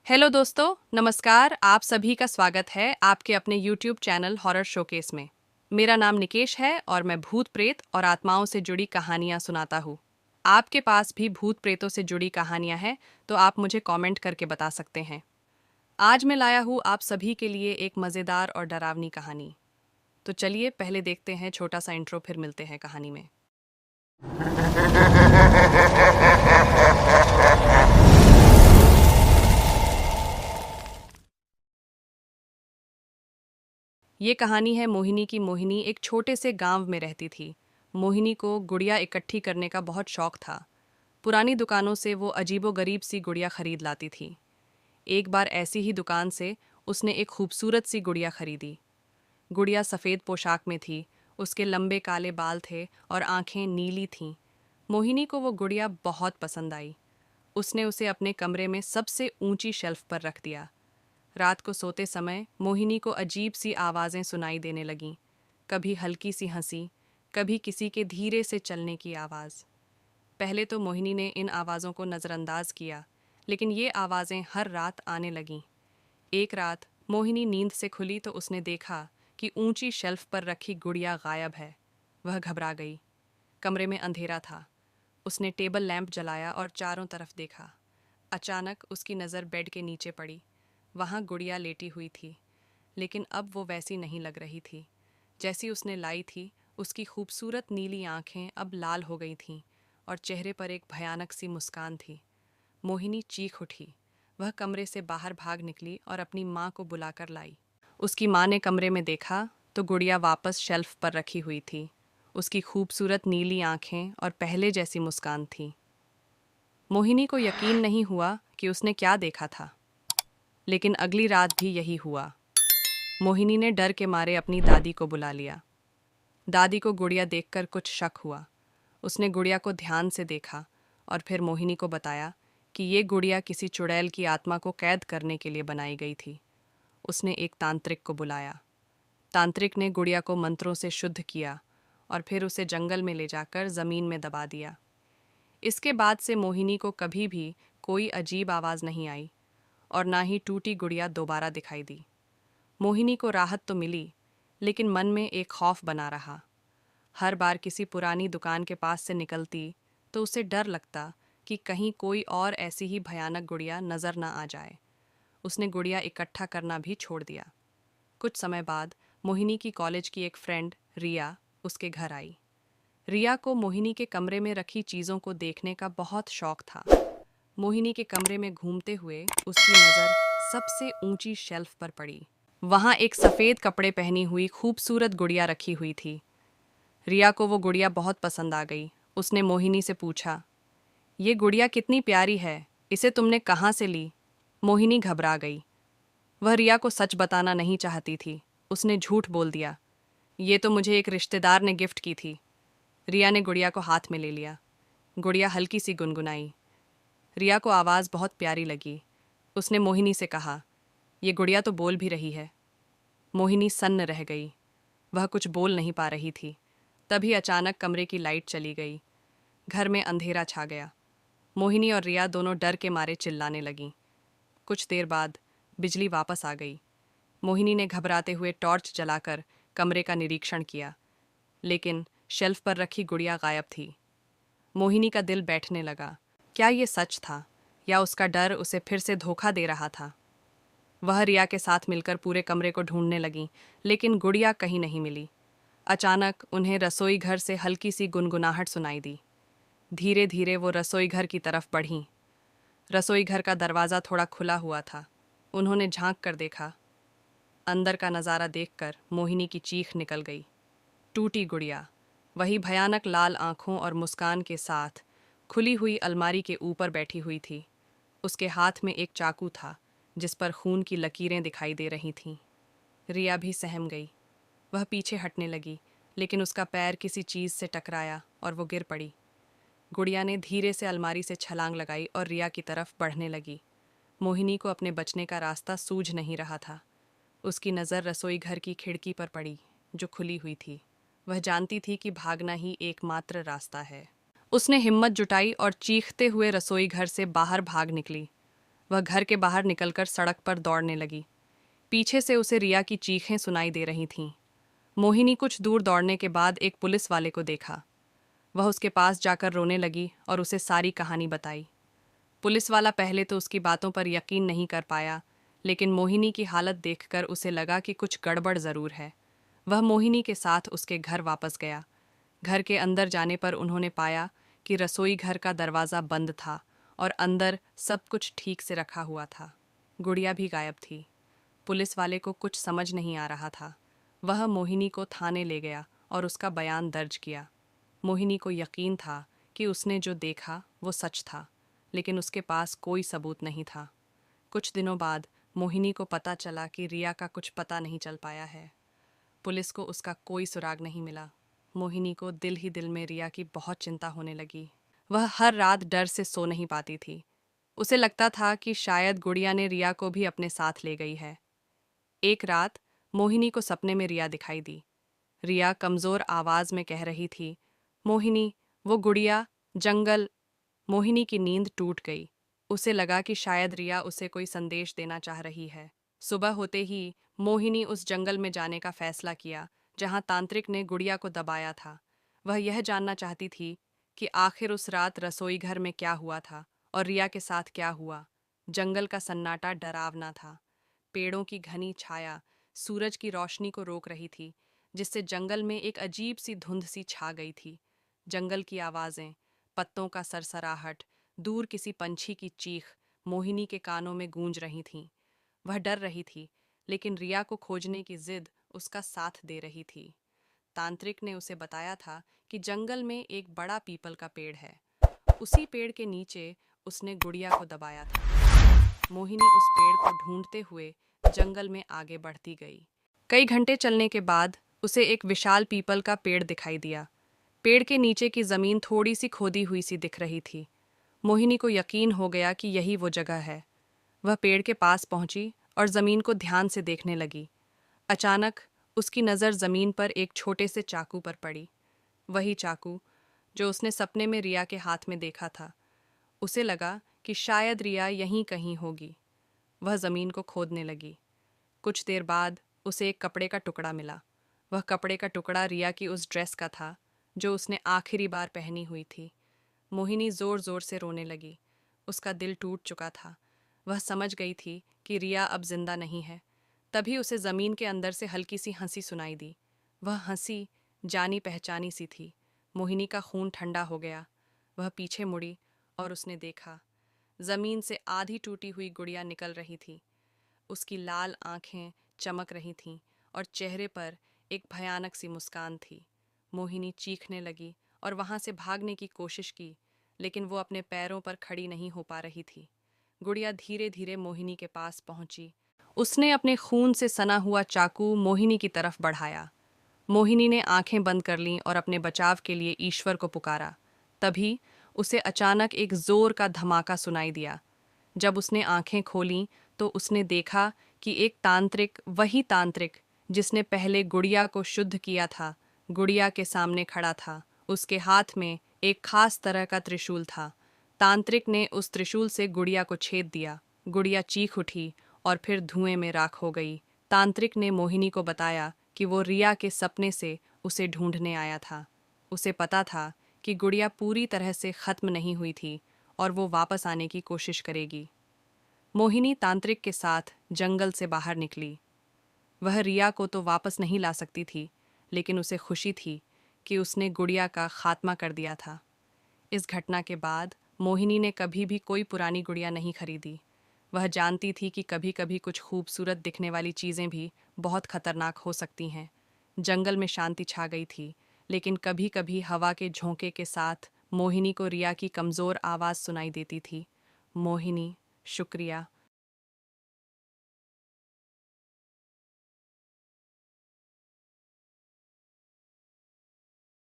Hello दोस्तों, नमस्कार। आप सभी का स्वागत है आपके अपने YouTube चैनल हॉरर शोकेस में। मेरा नाम निकेश है और मैं भूत प्रेत और आत्माओं से जुड़ी कहानियां सुनाता हूँ। आपके पास भी भूत प्रेतों से जुड़ी कहानियां हैं तो आप मुझे कमेंट करके बता सकते हैं। आज मैं लाया हूँ आप सभी के लिए एक मज़ेदार और डरावनी कहानी। तो चलिए पहले देखते हैं छोटा सा इंट्रो, फिर मिलते हैं कहानी में। ये कहानी है मोहिनी की। मोहिनी एक छोटे से गांव में रहती थी। मोहिनी को गुड़िया इकट्ठी करने का बहुत शौक था। पुरानी दुकानों से वो अजीबोगरीब सी गुड़िया खरीद लाती थी। एक बार ऐसी ही दुकान से उसने एक खूबसूरत सी गुड़िया खरीदी। गुड़िया सफ़ेद पोशाक में थी, उसके लंबे काले बाल थे और आंखें नीली थीं। मोहिनी को वो गुड़िया बहुत पसंद आई। उसने उसे अपने कमरे में सबसे ऊंची शेल्फ पर रख दिया। रात को सोते समय मोहिनी को अजीब सी आवाज़ें सुनाई देने लगीं। कभी हल्की सी हंसी, कभी किसी के धीरे से चलने की आवाज़। पहले तो मोहिनी ने इन आवाज़ों को नज़रअंदाज किया, लेकिन ये आवाज़ें हर रात आने लगीं। एक रात मोहिनी नींद से खुली तो उसने देखा कि ऊंची शेल्फ पर रखी गुड़िया गायब है। वह घबरा गई। कमरे में अंधेरा था। उसने टेबल लैंप जलाया और चारों तरफ देखा। अचानक उसकी नज़र बेड के नीचे पड़ी। वहाँ गुड़िया लेटी हुई थी, लेकिन अब वो वैसी नहीं लग रही थी जैसी उसने लाई थी। उसकी खूबसूरत नीली आंखें अब लाल हो गई थीं और चेहरे पर एक भयानक सी मुस्कान थी। मोहिनी चीख उठी। वह कमरे से बाहर भाग निकली और अपनी माँ को बुलाकर लाई। उसकी माँ ने कमरे में देखा तो गुड़िया वापस शेल्फ पर रखी हुई थी। उसकी खूबसूरत नीली आंखें और पहले जैसी मुस्कान थी। मोहिनी को यकीन नहीं हुआ कि उसने क्या देखा था। लेकिन अगली रात भी यही हुआ। मोहिनी ने डर के मारे अपनी दादी को बुला लिया। दादी को गुड़िया देखकर कुछ शक हुआ। उसने गुड़िया को ध्यान से देखा और फिर मोहिनी को बताया कि ये गुड़िया किसी चुड़ैल की आत्मा को कैद करने के लिए बनाई गई थी। उसने एक तांत्रिक को बुलाया। तांत्रिक ने गुड़िया को मंत्रों से शुद्ध किया और फिर उसे जंगल में ले जाकर ज़मीन में दबा दिया। इसके बाद से मोहिनी को कभी भी कोई अजीब आवाज़ नहीं आई और ना ही टूटी गुड़िया दोबारा दिखाई दी। मोहिनी को राहत तो मिली, लेकिन मन में एक खौफ बना रहा। हर बार किसी पुरानी दुकान के पास से निकलती तो उसे डर लगता कि कहीं कोई और ऐसी ही भयानक गुड़िया नज़र न आ जाए। उसने गुड़िया इकट्ठा करना भी छोड़ दिया। कुछ समय बाद मोहिनी की कॉलेज की एक फ्रेंड रिया उसके घर आई। रिया को मोहिनी के कमरे में रखी चीज़ों को देखने का बहुत शौक था। मोहिनी के कमरे में घूमते हुए उसकी नज़र सबसे ऊंची शेल्फ पर पड़ी। वहाँ एक सफ़ेद कपड़े पहनी हुई खूबसूरत गुड़िया रखी हुई थी। रिया को वो गुड़िया बहुत पसंद आ गई। उसने मोहिनी से पूछा, ये गुड़िया कितनी प्यारी है, इसे तुमने कहाँ से ली? मोहिनी घबरा गई। वह रिया को सच बताना नहीं चाहती थी। उसने झूठ बोल दिया, ये तो मुझे एक रिश्तेदार ने गिफ्ट की थी। रिया ने गुड़िया को हाथ में ले लिया। गुड़िया हल्की सी गुनगुनाई। रिया को आवाज़ बहुत प्यारी लगी। उसने मोहिनी से कहा, ये गुड़िया तो बोल भी रही है। मोहिनी सन्न रह गई। वह कुछ बोल नहीं पा रही थी। तभी अचानक कमरे की लाइट चली गई। घर में अंधेरा छा गया। मोहिनी और रिया दोनों डर के मारे चिल्लाने लगीं। कुछ देर बाद बिजली वापस आ गई। मोहिनी ने घबराते हुए टॉर्च जलाकर कमरे का निरीक्षण किया, लेकिन शेल्फ पर रखी गुड़िया गायब थी। मोहिनी का दिल बैठने लगा। क्या ये सच था या उसका डर उसे फिर से धोखा दे रहा था? वह रिया के साथ मिलकर पूरे कमरे को ढूंढने लगी, लेकिन गुड़िया कहीं नहीं मिली। अचानक उन्हें रसोई घर से हल्की सी गुनगुनाहट सुनाई दी। धीरे धीरे वो रसोई घर की तरफ बढ़ीं। रसोई घर का दरवाज़ा थोड़ा खुला हुआ था। उन्होंने झांक कर देखा। अंदर का नज़ारा देखकर मोहिनी की चीख निकल गई। टूटी गुड़िया, वही भयानक लाल आंखों और मुस्कान के साथ, खुली हुई अलमारी के ऊपर बैठी हुई थी। उसके हाथ में एक चाकू था जिस पर खून की लकीरें दिखाई दे रही थीं। रिया भी सहम गई। वह पीछे हटने लगी, लेकिन उसका पैर किसी चीज़ से टकराया और वो गिर पड़ी। गुड़िया ने धीरे से अलमारी से छलांग लगाई और रिया की तरफ बढ़ने लगी। मोहिनी को अपने बचने का रास्ता सूझ नहीं रहा था। उसकी नज़र रसोई घर की खिड़की पर पड़ी, जो खुली हुई थी। वह जानती थी कि भागना ही एकमात्र रास्ता है। उसने हिम्मत जुटाई और चीखते हुए रसोई घर से बाहर भाग निकली। वह घर के बाहर निकलकर सड़क पर दौड़ने लगी। पीछे से उसे रिया की चीखें सुनाई दे रही थीं। मोहिनी कुछ दूर दौड़ने के बाद एक पुलिस वाले को देखा। वह उसके पास जाकर रोने लगी और उसे सारी कहानी बताई। पुलिस वाला पहले तो उसकी बातों पर यकीन नहीं कर पाया, लेकिन मोहिनी की हालत देखकर उसे लगा कि कुछ गड़बड़ ज़रूर है। वह मोहिनी के साथ उसके घर वापस गया। घर के अंदर जाने पर उन्होंने पाया कि रसोई घर का दरवाज़ा बंद था और अंदर सब कुछ ठीक से रखा हुआ था। गुड़िया भी गायब थी। पुलिस वाले को कुछ समझ नहीं आ रहा था। वह मोहिनी को थाने ले गया और उसका बयान दर्ज किया। मोहिनी को यकीन था कि उसने जो देखा वो सच था, लेकिन उसके पास कोई सबूत नहीं था। कुछ दिनों बाद मोहिनी को पता चला कि रिया का कुछ पता नहीं चल पाया है। पुलिस को उसका कोई सुराग नहीं मिला। मोहिनी को दिल ही दिल में रिया की बहुत चिंता होने लगी। वह हर रात डर से सो नहीं पाती थी। उसे लगता था कि शायद गुड़िया ने रिया को भी अपने साथ ले गई है। एक रात मोहिनी को सपने में रिया दिखाई दी। रिया कमजोर आवाज में कह रही थी, मोहिनी, वो गुड़िया, जंगल। मोहिनी की नींद टूट गई। उसे लगा कि शायद रिया उसे कोई संदेश देना चाह रही है। सुबह होते ही मोहिनी उस जंगल में जाने का फैसला किया जहां तांत्रिक ने गुड़िया को दबाया था। वह यह जानना चाहती थी कि आखिर उस रात रसोई घर में क्या हुआ था और रिया के साथ क्या हुआ। जंगल का सन्नाटा डरावना था। पेड़ों की घनी छाया सूरज की रोशनी को रोक रही थी, जिससे जंगल में एक अजीब सी धुंध सी छा गई थी। जंगल की आवाजें, पत्तों का सरसराहट, दूर किसी पंछी की चीख मोहिनी के कानों में गूंज रही थीं। वह डर रही थी, लेकिन रिया को खोजने की जिद उसका साथ दे रही थी। तांत्रिक ने उसे बताया था कि जंगल में एक बड़ा पीपल का पेड़ है। उसी पेड़ के नीचे उसने गुड़िया को दबाया था। मोहिनी उस पेड़ को ढूंढते हुए जंगल में आगे बढ़ती गई। कई घंटे चलने के बाद उसे एक विशाल पीपल का पेड़ दिखाई दिया। पेड़ के नीचे की जमीन थोड़ी सी खोदी हुई सी दिख रही थी। मोहिनी को यकीन हो गया कि यही वो जगह है। वह पेड़ के पास पहुंची और जमीन को ध्यान से देखने लगी। अचानक उसकी नज़र जमीन पर एक छोटे से चाकू पर पड़ी। वही चाकू जो उसने सपने में रिया के हाथ में देखा था। उसे लगा कि शायद रिया यहीं कहीं होगी। वह जमीन को खोदने लगी। कुछ देर बाद उसे एक कपड़े का टुकड़ा मिला। वह कपड़े का टुकड़ा रिया की उस ड्रेस का था जो उसने आखिरी बार पहनी हुई थी। मोहिनी जोर जोर से रोने लगी। उसका दिल टूट चुका था। वह समझ गई थी कि रिया अब जिंदा नहीं है। तभी उसे जमीन के अंदर से हल्की सी हंसी सुनाई दी। वह हंसी जानी पहचानी सी थी। मोहिनी का खून ठंडा हो गया। वह पीछे मुड़ी और उसने देखा, जमीन से आधी टूटी हुई गुड़िया निकल रही थी। उसकी लाल आंखें चमक रही थीं और चेहरे पर एक भयानक सी मुस्कान थी। मोहिनी चीखने लगी और वहां से भागने की कोशिश की, लेकिन वो अपने पैरों पर खड़ी नहीं हो पा रही थी। गुड़िया धीरे धीरे मोहिनी के पास पहुंची। उसने अपने खून से सना हुआ चाकू मोहिनी की तरफ बढ़ाया। मोहिनी ने आंखें बंद कर लीं और अपने बचाव के लिए ईश्वर को पुकारा। तभी उसे अचानक एक जोर का धमाका सुनाई दिया। जब उसने आंखें खोलीं तो उसने देखा कि एक तांत्रिक, वही तांत्रिक जिसने पहले गुड़िया को शुद्ध किया था, गुड़िया के सामने खड़ा था। उसके हाथ में एक खास तरह का त्रिशूल था। तांत्रिक ने उस त्रिशूल से गुड़िया को छेद दिया। गुड़िया चीख उठी और फिर धुएं में राख हो गई। तांत्रिक ने मोहिनी को बताया कि वो रिया के सपने से उसे ढूंढने आया था। उसे पता था कि गुड़िया पूरी तरह से खत्म नहीं हुई थी और वो वापस आने की कोशिश करेगी। मोहिनी तांत्रिक के साथ जंगल से बाहर निकली। वह रिया को तो वापस नहीं ला सकती थी, लेकिन उसे खुशी थी कि उसने गुड़िया का खात्मा कर दिया था। इस घटना के बाद मोहिनी ने कभी भी कोई पुरानी गुड़िया नहीं खरीदी। वह जानती थी कि कभी कभी कुछ खूबसूरत दिखने वाली चीज़ें भी बहुत खतरनाक हो सकती हैं। जंगल में शांति छा गई थी, लेकिन कभी कभी हवा के झोंके के साथ मोहिनी को रिया की कमज़ोर आवाज़ सुनाई देती थी। मोहिनी, शुक्रिया,